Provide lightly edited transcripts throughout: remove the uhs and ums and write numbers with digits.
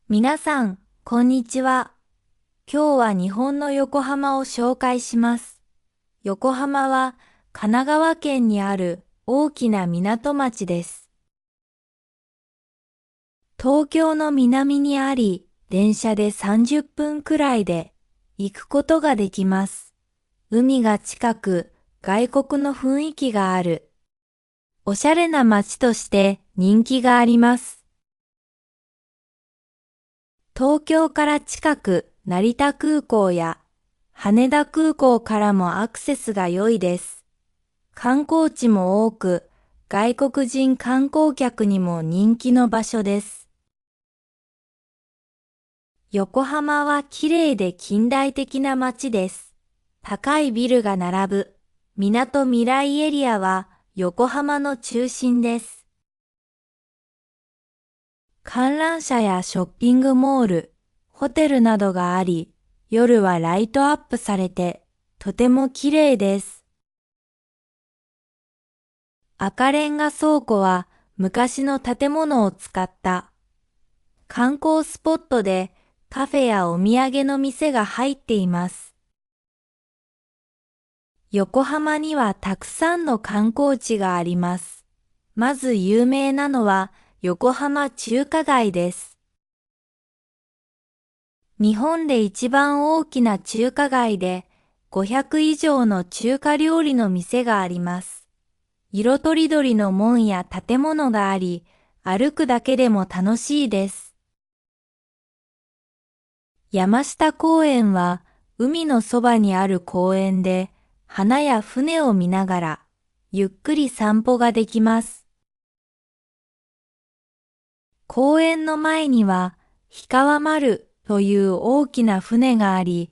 皆さん、こんにちは。今日は日本の横浜を紹介します。横浜は神奈川県にある大きな港町です。東京の南にあり、電車で30分くらいで行くことができます。海が近く、外国の雰囲気がある。おしゃれな街として人気があります。東京から近く成田空港や羽田空港からもアクセスが良いです。観光地も多く、外国人観光客にも人気の場所です。横浜は綺麗で近代的な街です。高いビルが並ぶ、みなとみらいエリアは横浜の中心です。観覧車やショッピングモール、ホテルなどがあり、夜はライトアップされて、とても綺麗です。赤レンガ倉庫は昔の建物を使った観光スポットでカフェやお土産の店が入っています。横浜にはたくさんの観光地があります。まず有名なのは横浜中華街です。日本で一番大きな中華街で500以上の中華料理の店があります。色とりどりの門や建物があり、歩くだけでも楽しいです。山下公園は海のそばにある公園で、花や船を見ながら、ゆっくり散歩ができます。公園の前には、氷川丸という大きな船があり、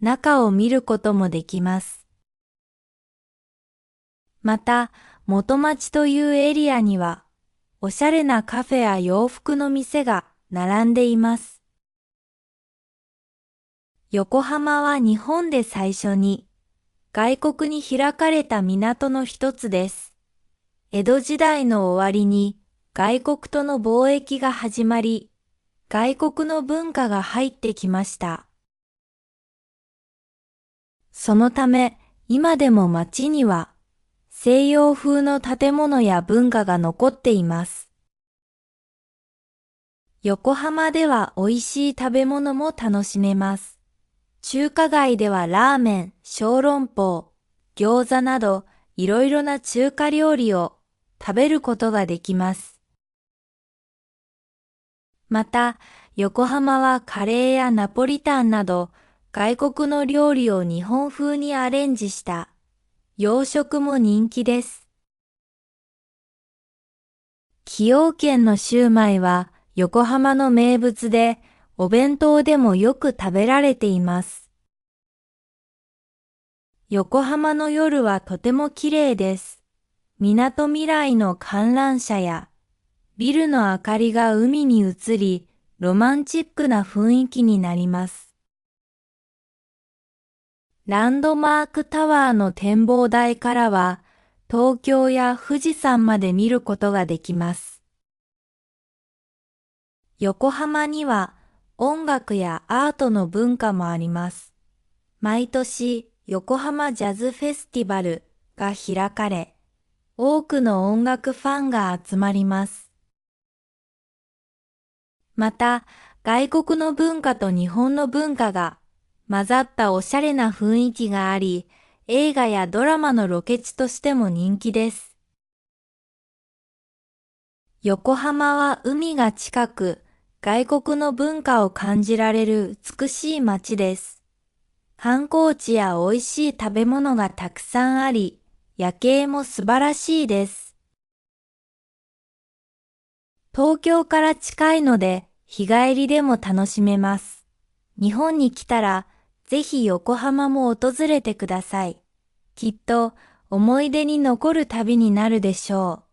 中を見ることもできます。また、元町というエリアには、おしゃれなカフェや洋服の店が並んでいます。横浜は日本で最初に外国に開かれた港の一つです。江戸時代の終わりに外国との貿易が始まり、外国の文化が入ってきました。そのため、今でも街には西洋風の建物や文化が残っています。横浜では美味しい食べ物も楽しめます。中華街ではラーメン、小籠包、餃子などいろいろな中華料理を食べることができます。また、横浜はカレーやナポリタンなど外国の料理を日本風にアレンジした洋食も人気です。崎陽軒のシウマイは横浜の名物で、お弁当でもよく食べられています。横浜の夜はとても綺麗です。みなとみらいの観覧車やビルの明かりが海に映り、ロマンチックな雰囲気になります。ランドマークタワーの展望台からは、東京や富士山まで見ることができます。横浜には音楽やアートの文化もあります。毎年横浜ジャズフェスティバルが開かれ、多くの音楽ファンが集まります。また、外国の文化と日本の文化が混ざったおしゃれな雰囲気があり、映画やドラマのロケ地としても人気です。横浜は海が近く、外国の文化を感じられる美しい街です。観光地や美味しい食べ物がたくさんあり、夜景も素晴らしいです。東京から近いので、日帰りでも楽しめます。日本に来たら、ぜひ横浜も訪れてください。きっと思い出に残る旅になるでしょう。